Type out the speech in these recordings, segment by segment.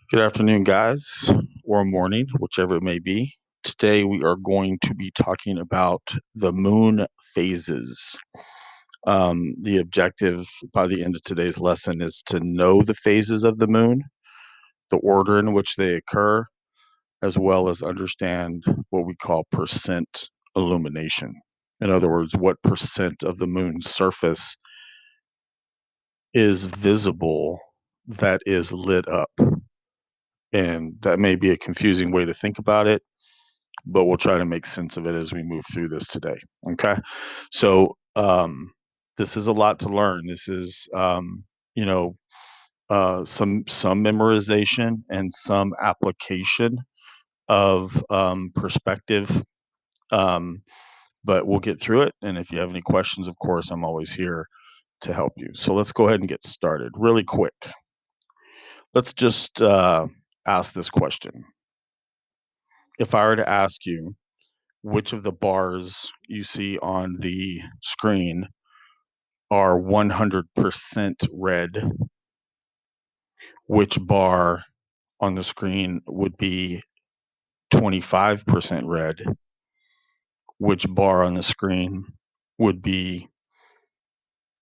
Good afternoon, guys, or morning, whichever it may be. Today, we are going to be talking about the moon phases. The objective by the end of today's lesson is to know the phases of the moon, the order in which they occur, as well as understand what we call percent illumination. In other words, what percent of the moon's surface is visible that is lit up. And that may be a confusing way to think about it, but we'll try to make sense of it as we move through this today. Okay. So this is a lot to learn. This is, you know, some memorization and some application of perspective. Um, but we'll get through it. And if you have any questions, of course, I'm always here to help you. So let's go ahead and get started really quick. Let's just ask this question. If I were to ask you, which of the bars you see on the screen are 100% red, which bar on the screen would be 25% red, which bar on the screen would be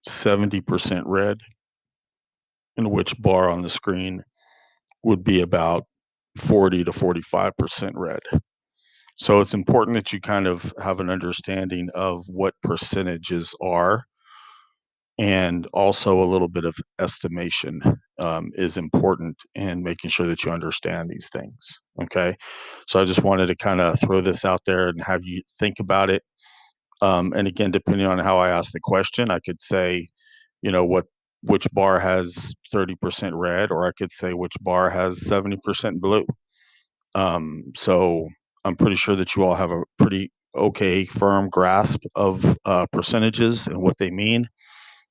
70% red, and which bar on the screen would be about 40 to 45% red. So it's important that you kind of have an understanding of what percentages are, and also a little bit of estimation is important in making sure that you understand these things. Okay. So I just wanted to kind of throw this out there and have you think about it. And again, depending on how I ask the question, I could say, which bar has 30% red, or I could say which bar has 70% blue. So I'm pretty sure that you all have a pretty okay, firm grasp of percentages and what they mean,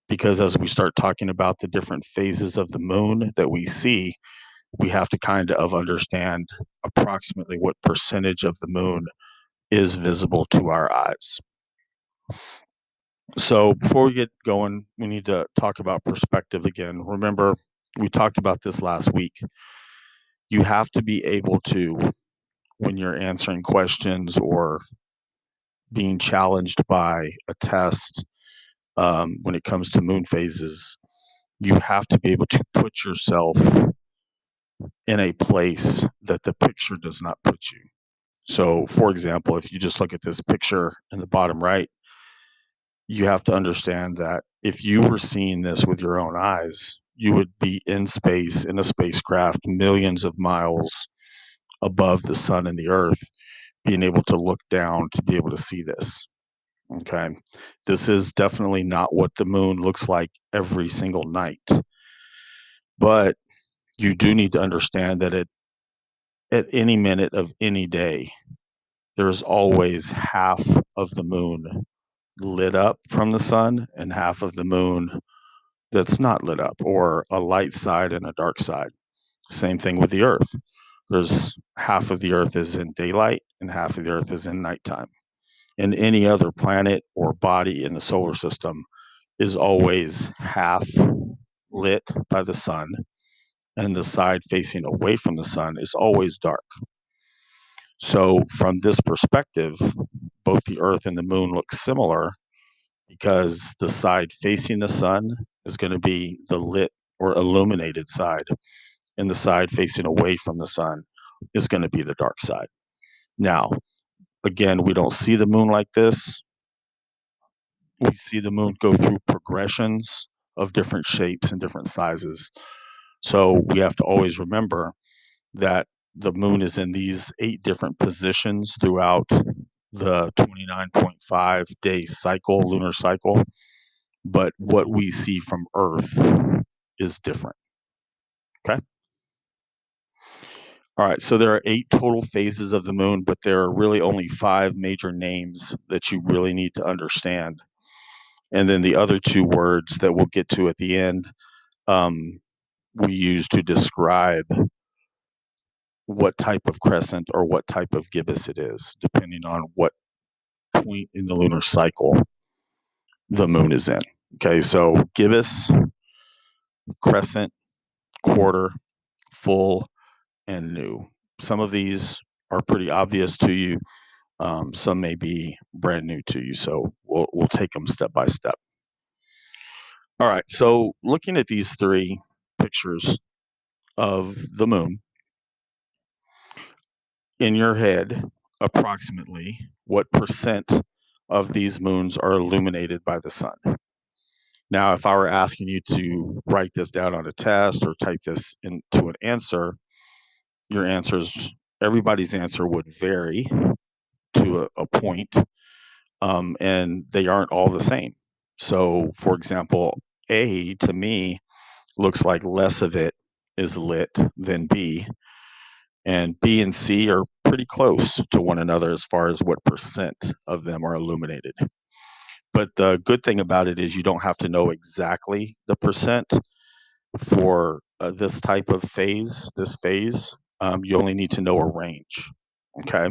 because as we start talking about the different phases of the moon that we see, we have to kind of understand approximately what percentage of the moon is visible to our eyes. So before we get going, we need to talk about perspective again. Remember, we talked about this last week. You have to be able to, when you're answering questions or being challenged by a test, when it comes to moon phases, you have to be able to put yourself in a place that the picture does not put you. So, for example, if you just look at this picture in the bottom right, you have to understand that if you were seeing this with your own eyes, you would be in space in a spacecraft millions of miles above the sun and the earth, being able to look down to be able to see this. Okay. This is definitely not what the moon looks like every single night. But you do need to understand that at any minute of any day, there's always half of the moon lit up from the sun and half of the moon that's not lit up, or a light side and a dark side. Same thing with the earth. There's half of the earth is in daylight and half of the earth is in nighttime. And any other planet or body in the solar system is always half lit by the sun, and the side facing away from the sun is always dark. So, from this perspective, both the Earth and the moon look similar because the side facing the sun is going to be the lit or illuminated side, and the side facing away from the sun is going to be the dark side. Now, again, we don't see the moon like this. We see the moon go through progressions of different shapes and different sizes. So, we have to always remember that the moon is in these 8 different positions throughout the 29.5 day cycle, lunar cycle. But what we see from Earth is different. Okay. All right. So there are 8 total phases of the moon, but there are really only 5 major names that you really need to understand. And then the other 2 words that we'll get to at the end, um, we use to describe what type of crescent or what type of gibbous it is, depending on what point in the lunar cycle the moon is in. Okay, so gibbous, crescent, quarter, full, and new. Some of these are pretty obvious to you. Some may be brand new to you. So we'll take them step by step. All right. So looking at these three pictures of the moon in your head, approximately what percent of these moons are illuminated by the sun? Now, if I were asking you to write this down on a test or type this into an answer, your answers, everybody's answer would vary to a point, and they aren't all the same. So, for example, A to me looks like less of it is lit than B, and B and C are pretty close to one another as far as what percent of them are illuminated. But the good thing about it is you don't have to know exactly the percent for this type of phase, this phase. You only need to know a range. Okay.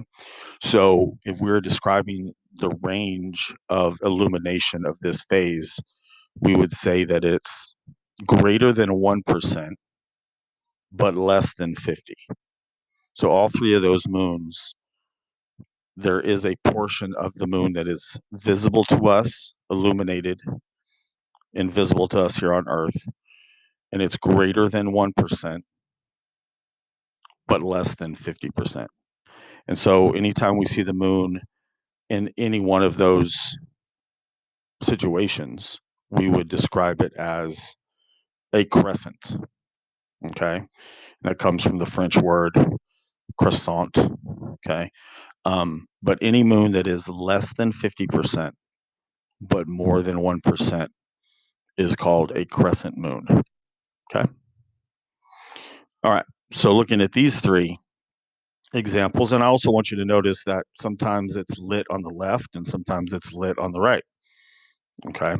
So if we're describing the range of illumination of this phase, we would say that it's greater than 1%, but less than 50. So all three of those moons, there is a portion of the moon that is visible to us, illuminated, invisible to us here on Earth, and it's greater than 1%, but less than 50%. And so anytime we see the moon in any one of those situations, we would describe it as a crescent. Okay. And that comes from the French word croissant. Okay. But any moon that is less than 50%, but more than 1% is called a crescent moon. Okay. All right. So looking at these three examples, and I also want you to notice that sometimes it's lit on the left and sometimes it's lit on the right. Okay.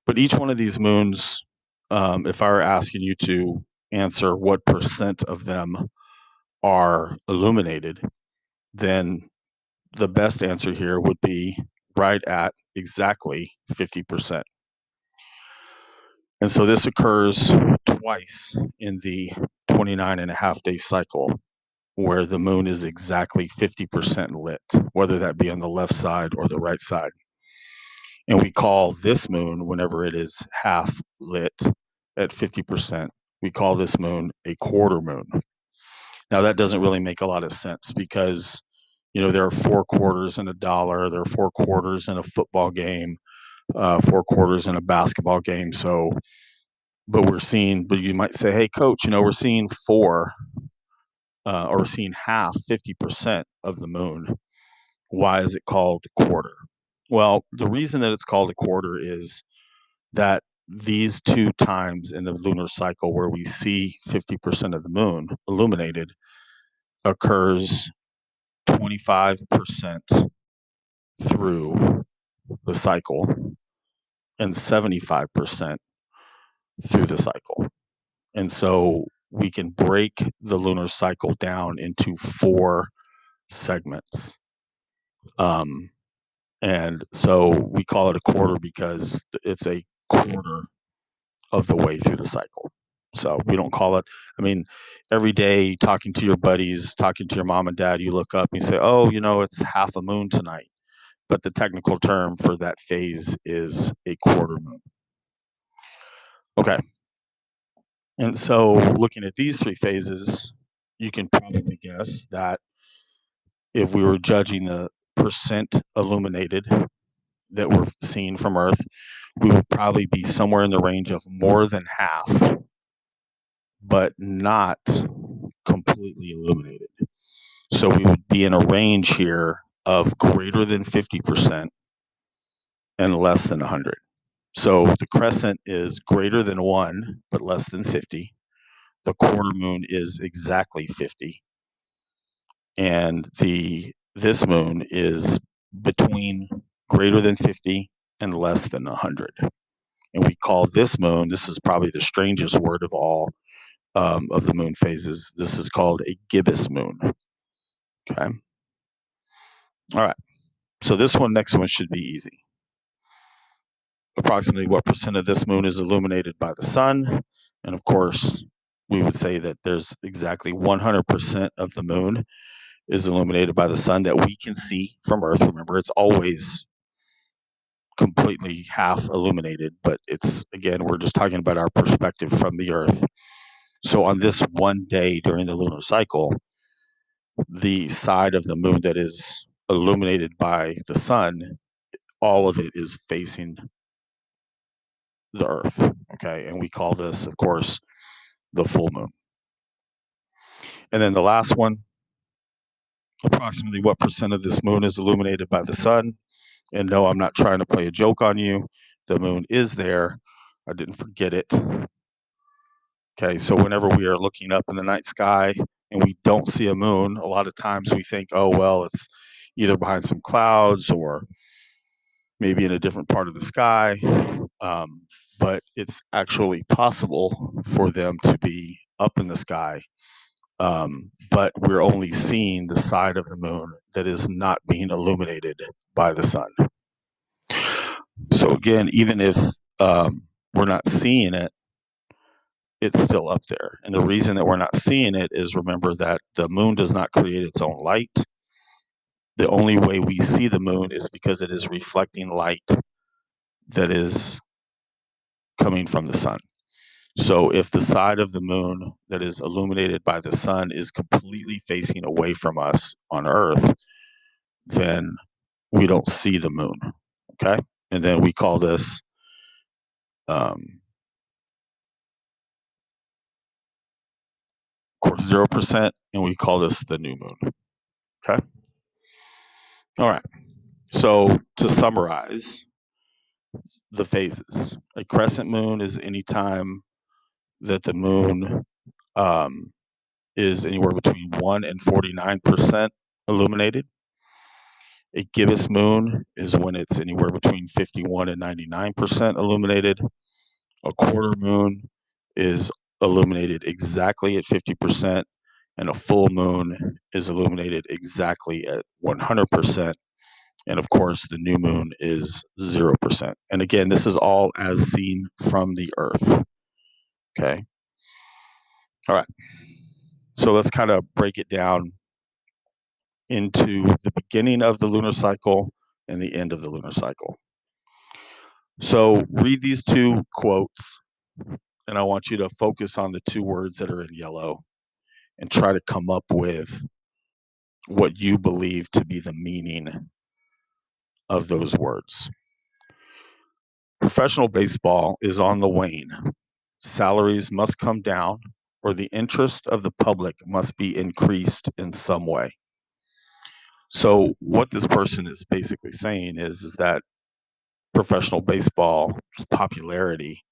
But each one of these moons, if I were asking you to answer what percent of them are illuminated, then the best answer here would be right at exactly 50%. And so this occurs twice in the 29 and a half day cycle where the moon is exactly 50% lit, whether that be on the left side or the right side. And we call this moon, whenever it is half lit at 50%, we call this moon a quarter moon. Now, that doesn't really make a lot of sense because, there are four quarters in a dollar, there are four quarters in a football game, four quarters in a basketball game. So, but you might say, hey, coach, we're seeing four, or we're seeing half, 50% of the moon. Why is it called a quarter? Well, the reason that it's called a quarter is that these two times in the lunar cycle where we see 50% of the moon illuminated occurs 25% through the cycle and 75% through the cycle. And so we can break the lunar cycle down into four segments. And so we call it a quarter because it's a quarter of the way through the cycle. So we don't call it, I mean, every day talking to your buddies, talking to your mom and dad, you look up and you say, oh, it's half a moon tonight. But the technical term for that phase is a quarter moon. Okay. And so looking at these three phases, you can probably guess that if we were judging the percent illuminated that we're seeing from Earth, we would probably be somewhere in the range of more than half, but not completely illuminated. So we would be in a range here of greater than 50% and less than 100. So the crescent is greater than 1, but less than 50. The quarter moon is exactly 50. And this moon is between greater than 50 and less than 100. And we call this moon, this is probably the strangest word of all, of the moon phases. This is called a gibbous moon. Okay. All right. So next one should be easy. Approximately what percent of this moon is illuminated by the sun? And of course, we would say that there's exactly 100% of the moon is illuminated by the sun that we can see from Earth. Remember, it's always completely half illuminated, but it's, again, we're just talking about our perspective from the Earth. So on this one day during the lunar cycle, the side of the moon that is illuminated by the sun, all of it is facing the Earth. Okay. And we call this, of course, the full moon. And then the last one, approximately what percent of this moon is illuminated by the sun? And no, I'm not trying to play a joke on you. The moon is there. I didn't forget it. Okay, so whenever we are looking up in the night sky and we don't see a moon, a lot of times we think, oh, well, it's either behind some clouds or maybe in a different part of the sky. But it's actually possible for them to be up in the sky. But we're only seeing the side of the moon that is not being illuminated by the sun. So again, even if we're not seeing it, it's still up there. And the reason that we're not seeing it is, remember that the moon does not create its own light. The only way we see the moon is because it is reflecting light that is coming from the sun. So if the side of the moon that is illuminated by the sun is completely facing away from us on Earth, then we don't see the moon. Okay. And then we call this 0%, and we call this the new moon. Okay. All right. So to summarize the phases, a crescent moon is any time that the moon um, is anywhere between 1 and 49% illuminated. A gibbous moon is when it's anywhere between 51 and 99% illuminated. A quarter moon is illuminated exactly at 50%, and a full moon is illuminated exactly at 100%. And of course, the new moon is 0%. And again, this is all as seen from the Earth. Okay. All right. So let's kind of break it down into the beginning of the lunar cycle and the end of the lunar cycle. So read these two quotes, and I want you to focus on the two words that are in yellow and try to come up with what you believe to be the meaning of those words. Professional baseball is on the wane. Salaries must come down, or the interest of the public must be increased in some way. So what this person is basically saying is that professional baseball's popularity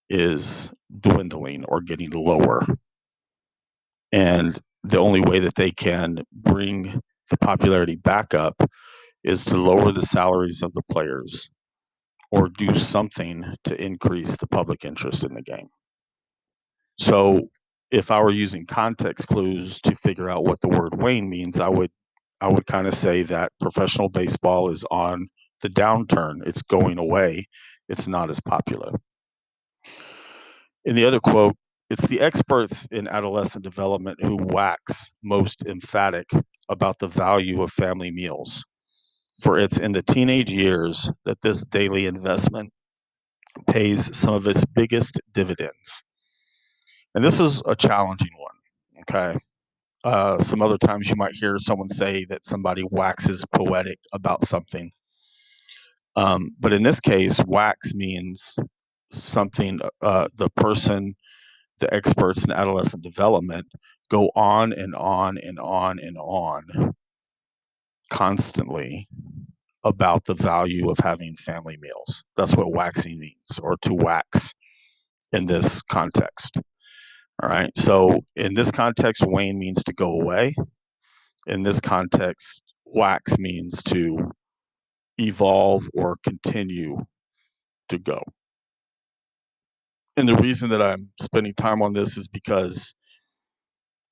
is dwindling or getting lower. And the only way that they can bring the popularity back up is to lower the salaries of the players or do something to increase the public interest in the game. So if I were using context clues to figure out what the word wane means, I would kind of say that professional baseball is on the downturn. It's going away. It's not as popular. In the other quote, it's the experts in adolescent development who wax most emphatic about the value of family meals. For it's in the teenage years that this daily investment pays some of its biggest dividends. And this is a challenging one. Okay. Some other times you might hear someone say that somebody waxes poetic about something. But in this case, wax means something, the person, the experts in adolescent development go on and on and on and on constantly about the value of having family meals. That's what waxing means, or to wax in this context. All right. So in this context, wane means to go away. In this context, wax means to evolve or continue to go. And the reason that I'm spending time on this is because,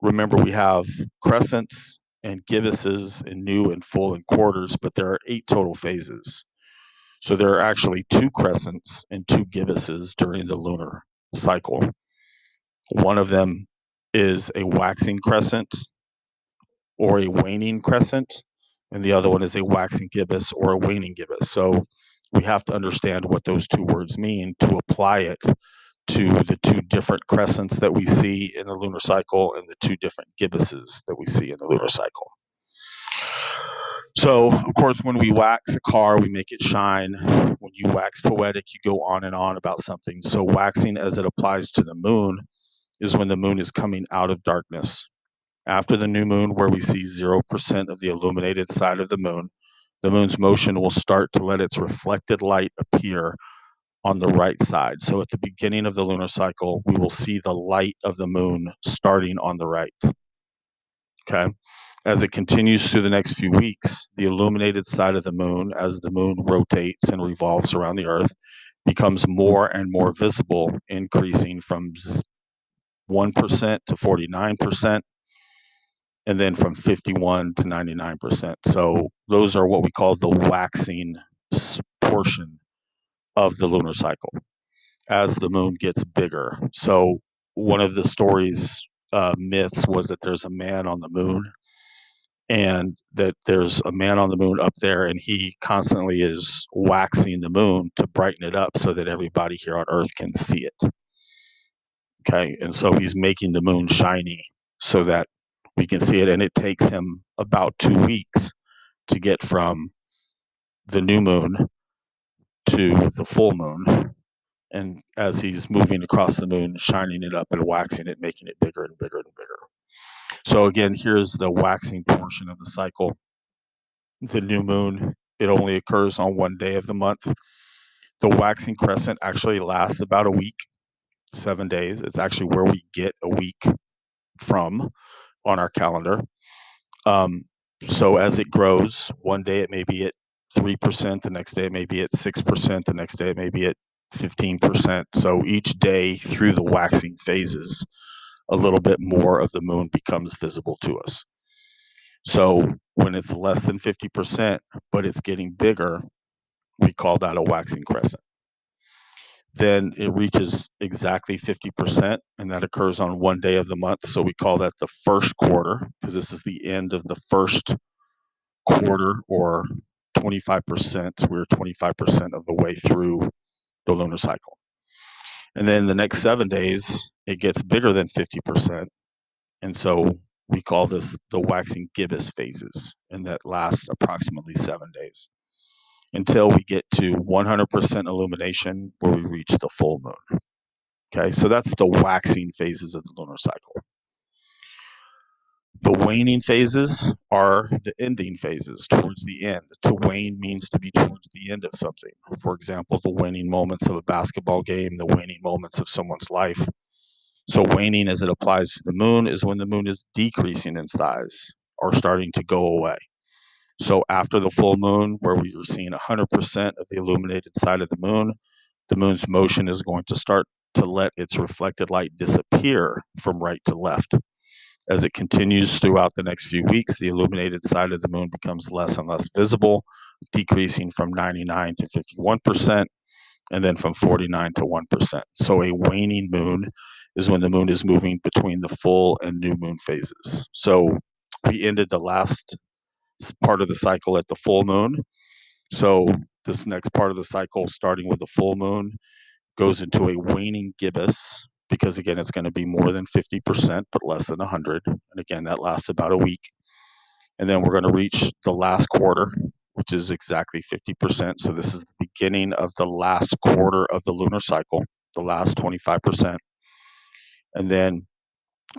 remember, we have crescents and gibbuses in new and full and quarters, but there are 8 total phases. So there are actually 2 crescents and 2 gibbuses during the lunar cycle. One of them is a waxing crescent or a waning crescent, and the other one is a waxing gibbous or a waning gibbous. So we have to understand what those two words mean to apply it to the two different crescents that we see in the lunar cycle and the two different gibbuses that we see in the lunar cycle. So, of course, when we wax a car, we make it shine. When you wax poetic, you go on and on about something. So, waxing as it applies to the moon is when the moon is coming out of darkness. After the new moon, where we see 0% of the illuminated side of the moon's motion will start to let its reflected light appear on the right side. So, at the beginning of the lunar cycle, we will see the light of the moon starting on the right. Okay. As it continues through the next few weeks, the illuminated side of the moon, as the moon rotates and revolves around the Earth, becomes more and more visible, increasing from 1% to 49%, and then from 51 to 99%. So those are what we call the waxing portion of the lunar cycle as the moon gets bigger. So one of the stories, myths, was that there's a man on the moon, and that there's a man on the moon up there, and he constantly is waxing the moon to brighten it up so that everybody here on Earth can see it. Okay. And so he's making the moon shiny so that we can see it. And it takes him about 2 weeks to get from the new moon to the full moon. And as he's moving across the moon, shining it up and waxing it, making it bigger and bigger and bigger. So again, here's the waxing portion of the cycle. The new moon, it only occurs on one day of the month. The waxing crescent actually lasts about a week, 7 days. It's actually where we get a week from on our calendar. Um, so as it grows, one day it may be at 3%, the next day it may be at 6%, the next day it may be at 15%. So each day through the waxing phases, a little bit more of the moon becomes visible to us. So when it's less than 50%, but it's getting bigger, we call that a waxing crescent. Then it reaches exactly 50%, and that occurs on one day of the month. So we call that the first quarter, because this is the end of the first quarter, or 25%. We're 25% of the way through the lunar cycle. And then the next 7 days, it gets bigger than 50%. And so we call this the waxing gibbous phases, and that lasts approximately 7 days until we get to 100% illumination, where we reach the full moon. Okay, so that's the waxing phases of the lunar cycle. The waning phases are the ending phases, towards the end. To wane means to be towards the end of something. For example, the waning moments of a basketball game, the waning moments of someone's life. So waning as it applies to the moon is when the moon is decreasing in size or starting to go away. So after the full moon, where we are seeing 100% of the illuminated side of the moon's motion is going to start to let its reflected light disappear from right to left. As it continues throughout the next few weeks, the illuminated side of the moon becomes less and less visible, decreasing from 99 to 51%, and then from 49 to 1%. So a waning moon is when the moon is moving between the full and new moon phases. So we ended the last part of the cycle at the full moon. So this next part of the cycle, starting with the full moon, goes into a waning gibbous, because again, it's going to be more than 50%, but less than 100. And again, that lasts about a week. And then we're going to reach the last quarter, which is exactly 50%. So this is the beginning of the last quarter of the lunar cycle, the last 25%. And then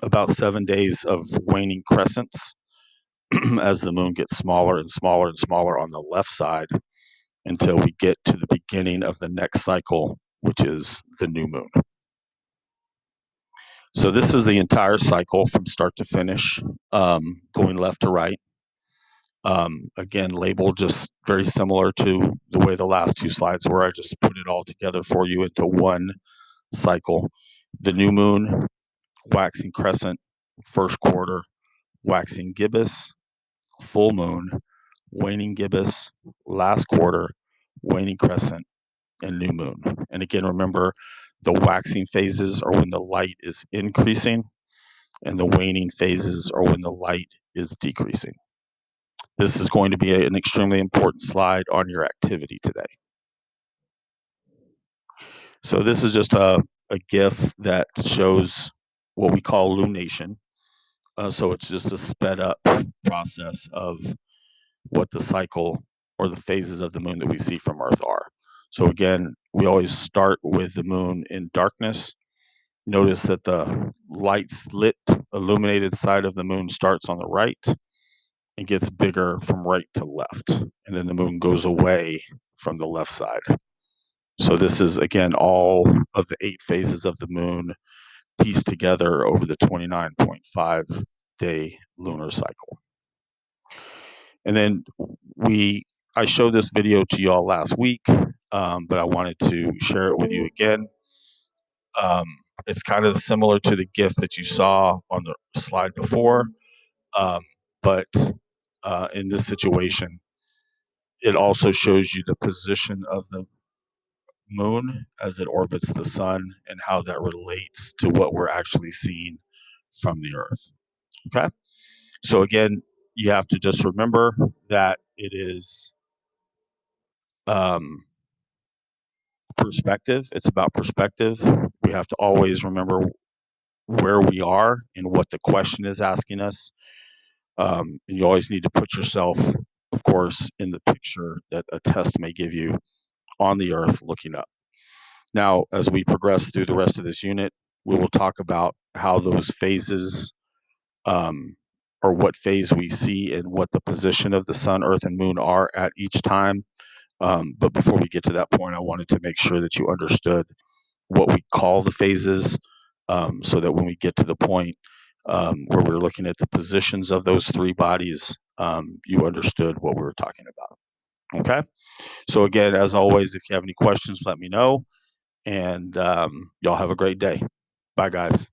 about 7 days of waning crescents as the moon gets smaller and smaller and smaller on the left side, until we get to the beginning of the next cycle, which is the new moon. So this is the entire cycle from start to finish, going left to right. Again, labeled just very similar to the way the last two slides were. I just put it all together for you into one cycle. The new moon, waxing crescent, first quarter, waxing gibbous, full moon, waning gibbous, last quarter, waning crescent, and new moon. And again, remember, The waxing phases are when the light is increasing, and the waning phases are when the light is decreasing. This is going to be an extremely important slide on your activity today. So this is just a GIF that shows what we call illumination. So it's just a sped up process of what the cycle or the phases of the moon that we see from Earth are. So again, we always start with the moon in darkness. Notice that the lights lit, illuminated side of the moon starts on the right and gets bigger from right to left. And then the moon goes away from the left side. So this is, again, all of the 8 phases of the moon pieced together over the 29.5-day lunar cycle. And then I showed this video to y'all last week, but I wanted to share it with you again. It's kind of similar to the GIF that you saw on the slide before, but in this situation, it also shows you the position of the moon as it orbits the sun and how that relates to what we're actually seeing from the Earth. Okay? So again, you have to just remember that it is perspective. It's about perspective. We have to always remember where we are and what the question is asking us. And you always need to put yourself, of course, in the picture that a test may give you on the Earth looking up. Now, as we progress through the rest of this unit, we will talk about how those phases, or what phase we see and what the position of the sun, earth, and moon are at each time. But before we get to that point, I wanted to make sure that you understood what we call the phases, so that when we get to the point where we're looking at the positions of those 3 bodies, you understood what we were talking about. Okay? So again, as always, if you have any questions, let me know. And y'all have a great day. Bye, guys.